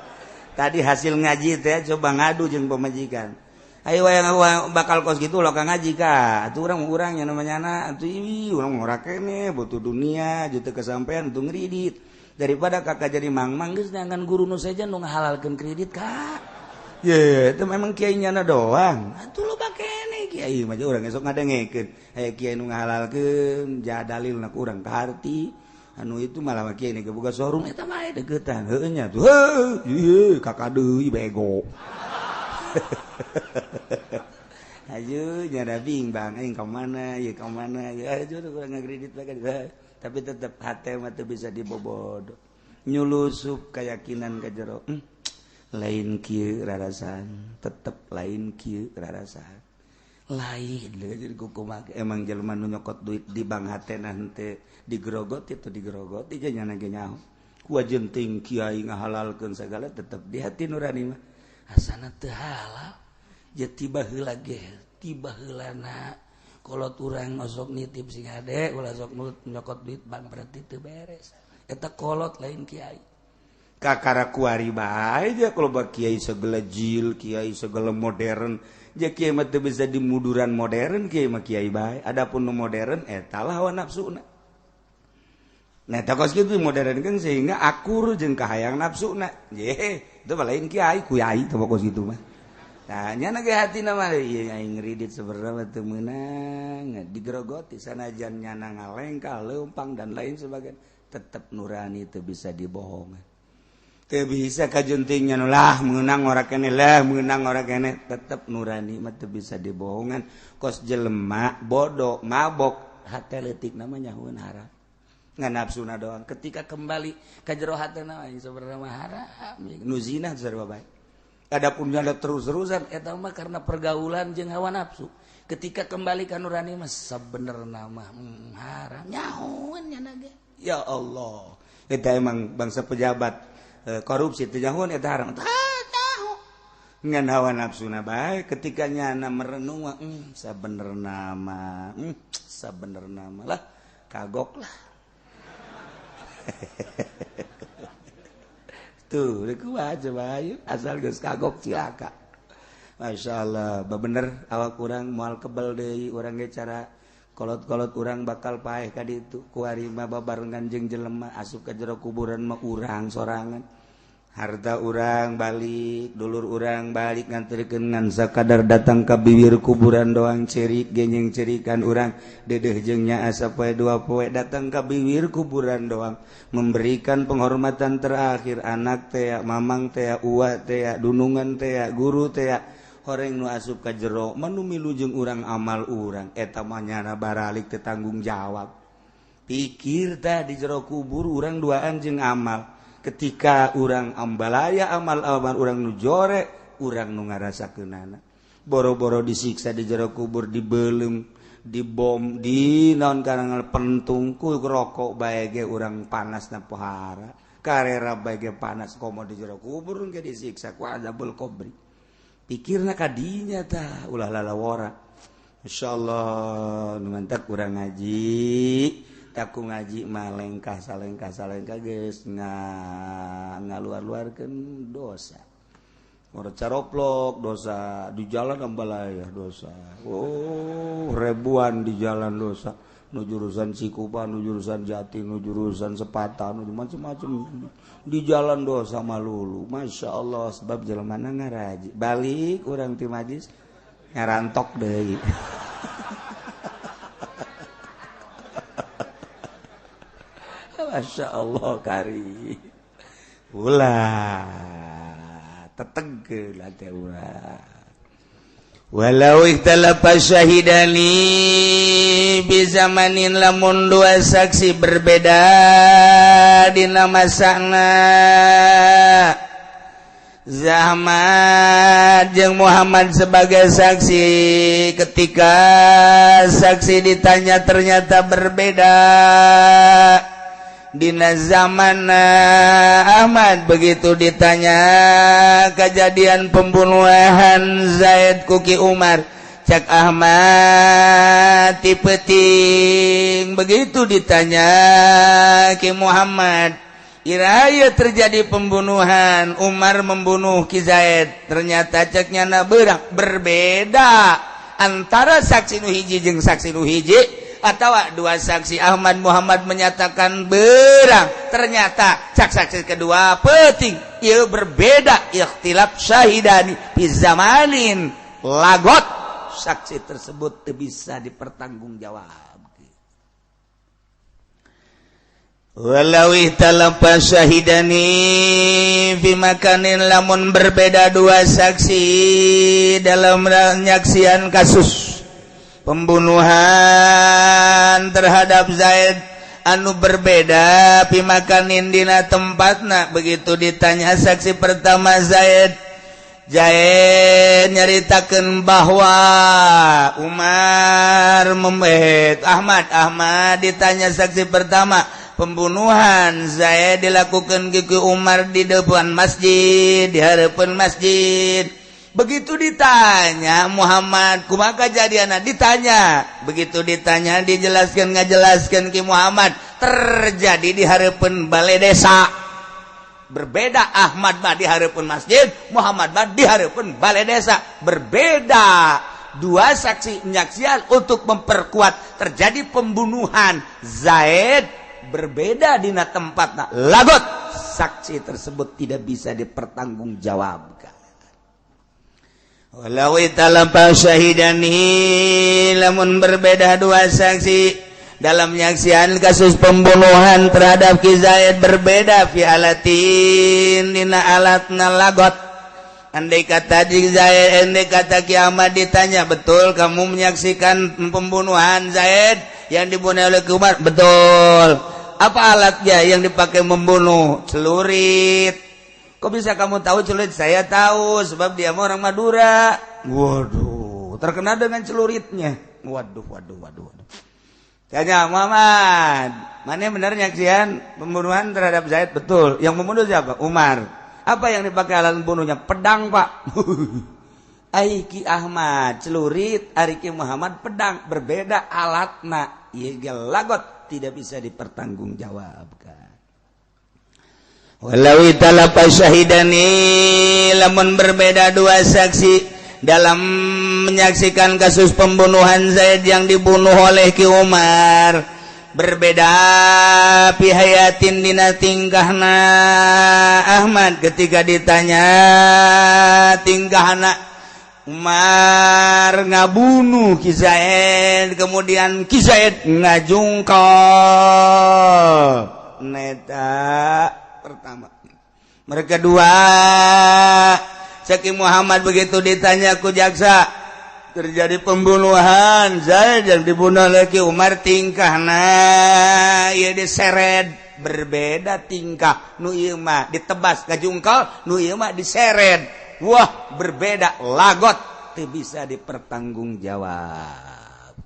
tadi hasil ngaji teh coba ngadu jeung pamajikan ayo wayang bakal kos gitu lo ka ngaji ka atuh urang nya namanya atuh ieu urang ngora kene butuh dunia juta kesampean untuk ngredit daripada kakak jadi mang-mang geus neangan guru nu saja nu ngahalalkeun kredit ka ye itu memang kiai nyana doang atuh lo bakene kiai mah urang esok ngadengekeun aya kiai nu ngahalalkeun jah dalilna ku urang kaharti anu itu malah kiai nu boga showroom eta mah deuketan heueuh nya tuh heuh kakak deui bego. Ayo nyada bimbang aing ka mana ye ka mana ya aja kurang ngakredit bae tapi tetep hate mah teu bisa dibobod nyulusup keyakinan ka jero lain kieu rarasan tetep lain kieu rarasan lain jadi kumaha emang jelema nu nyokot duit di bank hatena henteu digrogoti itu digrogoti nya nyana ge nyaho jenting Kiai ngahalalkeun sagala tetep di hati nurani mah asana teu halal je tiba heula ge tiba heulana kolot urang osok nitip sing ade ulah sok nyokot duit bang berarti teu beres eta kolot lain kiai kakara kuari bae aja kalau bak kiai segala jil kiai segala modern je kiai mah teu bisa dimuduran modern kiai mah kiai bae adapun nu modern eta lah hawa nafsuna nah takos kitu modern kan sehingga akur jeung kahayang nafsuna ye itu lain kiai kuyai teu kos kitu mah nah nya ge hatina mah ieu aing ngridit sabarna teu meunang digrogoti sanajan nyana ngalengkal leumpang dan lain sebagainya tetep nurani teu bisa dibohongan teu bisa kajuntingnya lah meunang ora keneh lah meunang ora keneh tetep nurani mah teu bisa dibohongan kos jelema bodoh mabok hate leutik namanya nyahueun haram ngan nafsuna doang ketika kembali ka jero hatena aing sabarna mah haram nu zina sarua bae adapun ada terus-terusan eta mah karena pergaulan jeung hawa nafsu ketika kembali ka nurani mah sabenerna mah haram nyahoeun nya ge ya Allah eta emang bangsa pejabat korupsi teu nyahoeun eta haram tahu ngan hawa nafsuna bae ketika nyana merenung mah sabenerna mah lah kagok lah tuh kuat coba ayo asal geus kagok cilaka masyaallah bener awak urang moal kebal deui urang ge cara kolot-kolot urang bakal paeh ka ditu kuari mah babarengan jeung jelema asup ka jero kuburan mah urang sorangan harta urang balik dulur urang balik nganterikeun ngan sakadar datang ka bibir kuburan doang cerik genyeng cerikan urang dedeh jeung nya asa poe dua poe datang ka bibir kuburan doang memberikan penghormatan terakhir anak teh mamang teh uwa teh dunungan teh guru teh horeng nu asup ka jero manu milu jeung urang amal urang eta mah nyana baralik teu tanggung jawab pikir tah di jero kubur urang duaan jeung amal ketika urang ambalaya amal-amal urang nu jore urang nu ngarasakeunana boro-boro disiksa di jero kubur dibeulem dibom di naon karangan pentung ku rokok bae ge urang panasna pohara karera bae ge panas komo di jero kubur ge disiksa ku azabul qabri pikirna ka dinya tah ulah lalawara insyaallah nu mantak urang ngaji taku ngaji mah lengkah salengkah geus ngaluar-luarkeun dosa. Ora caroplok dosa di jalan ambalaya dosa. Oh, ribuan di jalan dosa. Nu jurusan Cikupa, nu jurusan Jati, nu jurusan Sepata, nu macam-macam di jalan dosa malulu. Masya Allah sebab jelemana ngaraji. Balik urang ti majlis ngarantok deui. Masya Allah kari ulah tetegel ate urang walau ikhtalafa syahidani bi zamanin lamun dua saksi berbeda dina masana Zahmad jeung Muhammad sebagai saksi ketika saksi ditanya ternyata berbeda dina zaman Ahmad begitu ditanya kejadian pembunuhan Zaid kuki Umar cak Ahmad ti peuting begitu ditanya ki Muhammad iraya terjadi pembunuhan Umar membunuh ki Zaid ternyata ceknya na berbeda antara saksi nu hiji jeung saksi nu hiji atau dua saksi Ahmad Muhammad menyatakan berang ternyata saksi kedua penting ia berbeda ikhtilaf syahidani fi zamanin lagot saksi tersebut tidak bisa dipertanggungjawab walau ihtalafa syahidani fi makanin lamun berbeda dua saksi dalam penyaksian kasus pembunuhan terhadap Zaid anu berbeda pimakanin dina tempatna begitu ditanya saksi pertama Zaid nyaritakeun bahwa Umar Ahmad ditanya saksi pertama pembunuhan Zaid dilakukan ke Umar di depan masjid, di hadapan masjid. Begitu ditanya Muhammad kumaha kejadianna, ditanya, begitu ditanya dijelaskan ngajelaskan ke Muhammad, terjadi di hadapan balai desa. Berbeda Ahmad mah di hadapan masjid, Muhammad mah di hadapan balai desa. Berbeda. Dua saksi menyaksikan untuk memperkuat terjadi pembunuhan Zaid, berbeda dina tempatna. Lagot saksi tersebut tidak bisa dipertanggungjawabkan. Walau italapa syahidani, lamun berbeda dua saksi dalam menyaksikan kasus pembunuhan terhadap Ki Zaid, berbeda fi alatin dina alatna lagot. Andai kata Ki Zaid, andai kata kiamat ditanya, betul kamu menyaksikan pembunuhan Zaid yang dibunuh oleh Umar? Betul. Apa alatnya yang dipakai membunuh? Celurit. Kok bisa kamu tahu celurit? Saya tahu sebab dia orang Madura. Waduh, terkena dengan celuritnya. Waduh. Tanya Muhammad, mana yang benar nyaksian pembunuhan terhadap Zaid? Betul. Yang membunuh siapa? Umar. Apa yang dipakai alat membunuhnya? Pedang, Pak. Aiki Ahmad celurit, Ariki Muhammad pedang. Berbeda alatna. Iya lagot, tidak bisa dipertanggungjawabkan. Walau italapa syahidani, lamun berbeda dua saksi dalam menyaksikan kasus pembunuhan Zaid yang dibunuh oleh Ki Umar, berbeda pihayatin dina tingkahna Ahmad ketika ditanya tingkahna Umar ngabunuh Ki Zaid, kemudian Ki Zaid ngajungkal. Neta pertama. Mereka dua, Saki Muhammad begitu ditanya ku jaksa, terjadi pembunuhan Zaid yang dibunuh oleh Ki Umar, tingkahna ieu diseret, berbeda tingkah. Nu ieu mah ditebas ngajungkal, nu ieu mah diseret. Wah, berbeda lagot, teu bisa dipertanggungjawab.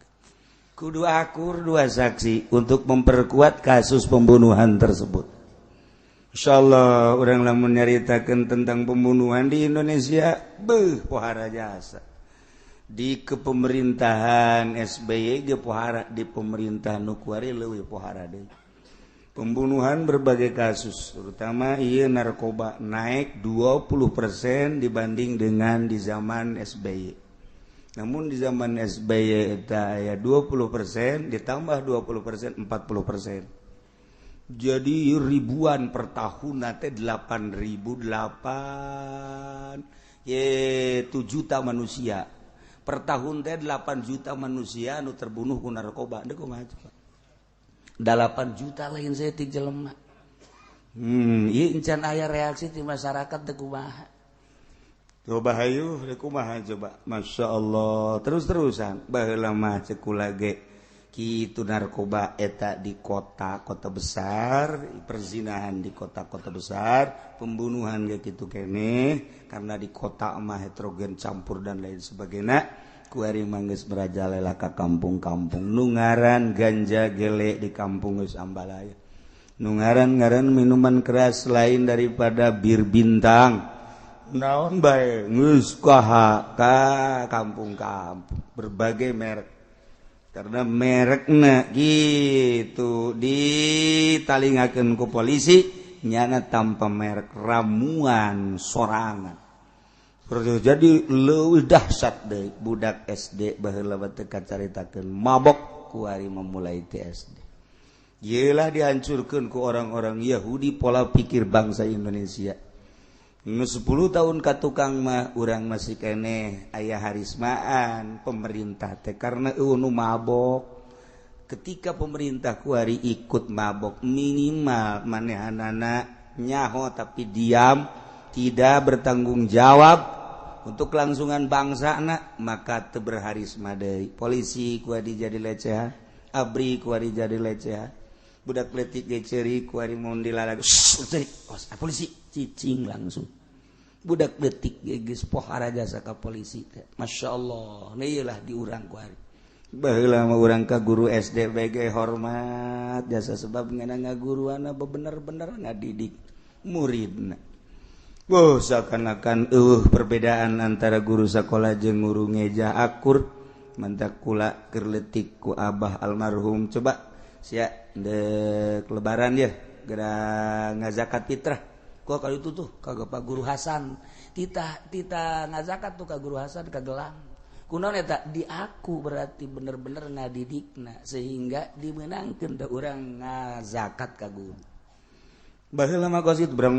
Kudu akur dua saksi untuk memperkuat kasus pembunuhan tersebut. Insyaallah orang lamun nyaritakeun tentang pembunuhan di Indonesia, pohara jasa. Di kepemerintahan SBY ge pohara, di pemerintahan nu kuari leuwih pohara deui. Pembunuhan berbagai kasus, terutama ieu narkoba naik 20% dibanding dengan di zaman SBY. Namun di zaman SBY eta aya 20% ditambah 20% 40%. Jadi ribuan per tahun nanti 8.008 7 juta manusia per tahun teh 8 juta manusia anu terbunuh ku narkoba. Ndeu kumaha coba 8 juta lain setik jelema. Ieu encan aya reaksi di masyarakat teh kumaha. Coba hayu teh kumaha coba. Masyaallah terus-terusan baheula mah ceuk kula ge kitu narkoba eta di kota-kota besar, perzinahan di kota-kota besar, pembunuhan kayak gitu kene karena di kota mah heterogen campur dan lain sebagainya. Kuari manggeus merajalela ka kampung-kampung, nu ngaran ganja gele di kampung geus ambalaya. Nu ngaran minuman keras lain daripada bir bintang. Naon bae geus ka kampung-kampung berbagai merek. Karena merekna gitu ditalingakeun ku polisi nyana tanpa merek, ramuan sorangan. Jadi leuwih dahsyat deui budak SD baheula teh kacaritakeun mabok ku ari memulai ti SD. Ieulah dihancurkeun ku orang-orang Yahudi pola pikir bangsa Indonesia. 10 tahun ka tukang mah urang masih keneh aya harismaan pemerintah teh karena nu mabok. Ketika pemerintah kuari ikut mabok minimal manehanana nyaho tapi diam, tidak bertanggung jawab untuk kelangsungan bangsana, maka teu berharisma deui. Polisi kuari jadi lecehan, abri kuari jadi lecehan, budak letik ge ceuri kuari mun dilalag polisi cicing langsung. Budak detik geus pohara jasa ka polisi teh. Masyaallah, ieulah diurang kuari. baheula mah urang ka guru SD bege hormat jasa sebab ngana ngaguruana bener-bener ngadidik muridna. Seakan-akan perbedaan antara guru sekolah jeung guru ngeja akur mantak kula keur leutik ku abah almarhum. Coba sia dek lebaran ya gara ngazakat fitrah ku kali itu tuh kagak Pak Guru Hasan tita ngazakat tuh ka Guru Hasan ka Gelang kunaon eta di aku berarti bener-bener ngadidikna sehingga dimenangkeun da urang ngazakat ka guru. Baheula mah kos itu berang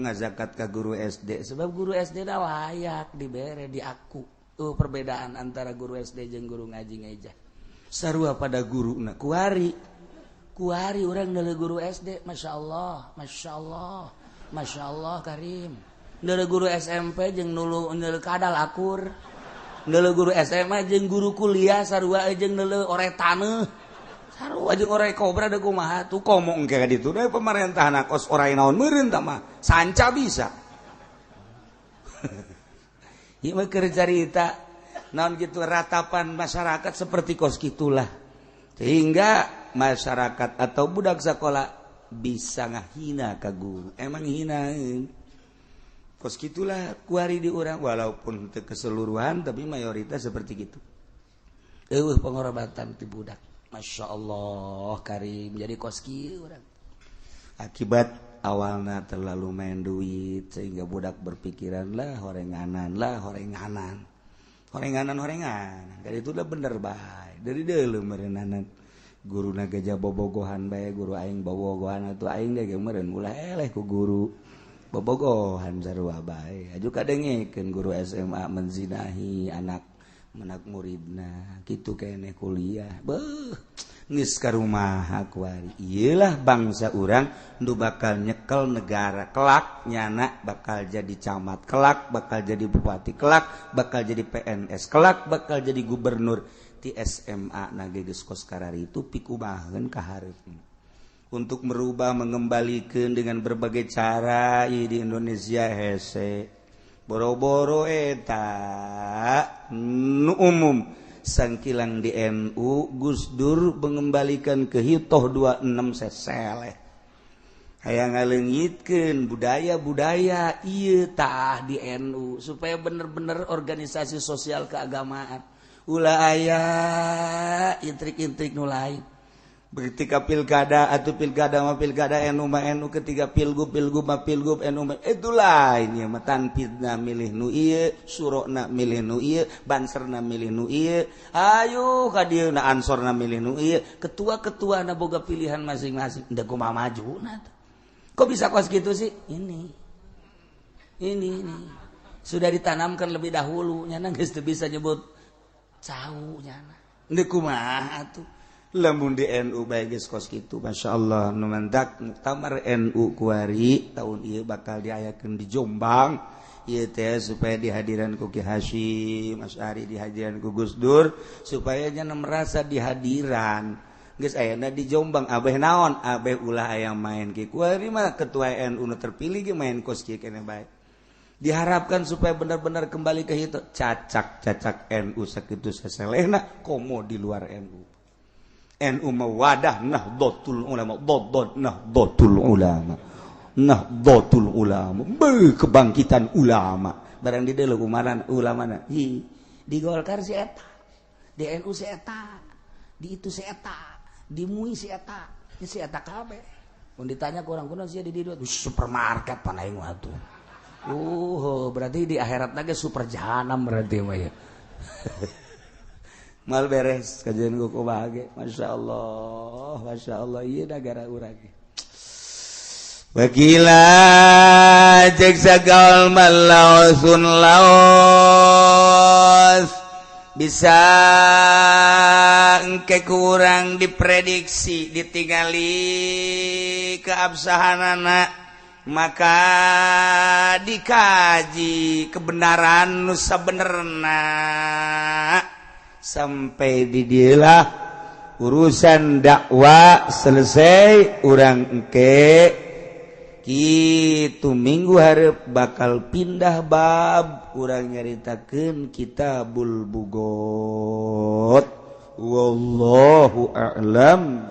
ngazakat ka guru SD sebab guru SD da layak dibere di aku. Perbedaan antara guru SD jeung guru ngaji ngeja. Sarua pada guruna kuari urang deuleu guru SD Masya Allah Karim deuleu guru SMP jeung deuleu kadal akur deuleu guru SMA jeung guru kuliah sarua jeung deuleu oretaneuh sarua jeung ore kobra da kumaha tuh komo engke ka ditu da pamarentahna kos orai naon meureun tah mah sanca bisa ieu mah keur carita naon gitu ratapan masyarakat seperti kos gitulah sehingga masyarakat atau budak sekolah bisa ngahina ka guru emang hinaeun kos gitulah kuari di urang walaupun teu keseluruhan tapi mayoritas seperti gitu eueuh pengorobatan ti budak Masya Allah Karim jadi kos kieu urang akibat awalna terlalu main duit sehingga budak berpikiran lah horenganan dari itu udah bener bae dari deuleu meureunanan guruna gajah bobogohan bae guru aing bobogohan atuh aing ge meureun ulah eleh ku guru bobogohan sarua bae aju kadengekeun guru SMA menzinahi anak muridna kitu keneh kuliah beuh geus ka rumaha kuari ieulah bangsa urang nu bakal nyekel negara kelak nyana bakal jadi camat kelak bakal jadi bupati kelak bakal jadi PNS kelak bakal jadi gubernur di SMA na geus kos karari itu pikumaheun ka hareupeun untuk merubah mengembalikan dengan berbagai cara di Indonesia hese boro-boro eta nu umum sangkilang di NU Gus Dur mengembalikan ke hitoh 26 seseleh hayang ngaleungitkeun budaya-budaya ieu tah di NU supaya bener-bener organisasi sosial keagamaan ulah aya intrik-intrik nu lain ketika pilkada atau pilkada NU mah NU ketika pilgub mah pilgub NU mah itu lain ya mah tanpidna milih nu ieu surona milih nu ieu banserna milih nu ieu ayo ka dieu na ansorna milih nu ieu ketua-ketuana boga pilihan masing-masing da kumaha majuna kok bisa kos gitu sih ini sudah ditanamkan lebih dahulu nyana geus teu bisa nyebut cau nyana deuk kumaha atuh lamun di NU bae geus kos kitu masyaallah nu mantak muktamar NU kuari tahun ieu bakal diayakeun di Jombang ieu teh supaya dihadiran ku Ki Hasyim Asy'ari dihadiran ku Gus Dur supaya nya merasa dihadiran geus ayana di Jombang abeh naon abeh ulah aya main ki kuari mah ketua NU nu terpilih ge main kos kieu keneh bae diharapkan supaya benar-benar kembali ke itu cacak NU sakitu saselehna komo di luar NU NU mawadah nahdlatul ulama kebangkitan ulama barang di deuleu kumaran ulamana di Golkar si eta di NU si eta di itu si eta di MUI si eta kabeh mun ditanya ku urang kunaon sia di dieu supermarket panaing mah atuh berarti di akhirat lagi super jahanam berarti mah ya mal beres kajian kuku bahagia Masya Allah iya negara urang wakila cek sagal malausun laos bisa engke kurang diprediksi ditingali keabsahanana maka dikaji kebenaran nu sabenerna sampai di dieulah urusan dakwah selesai urang engke kitu minggu hareup bakal pindah bab urang nyaritakeun Kitabul Bugot wallahu a'lam.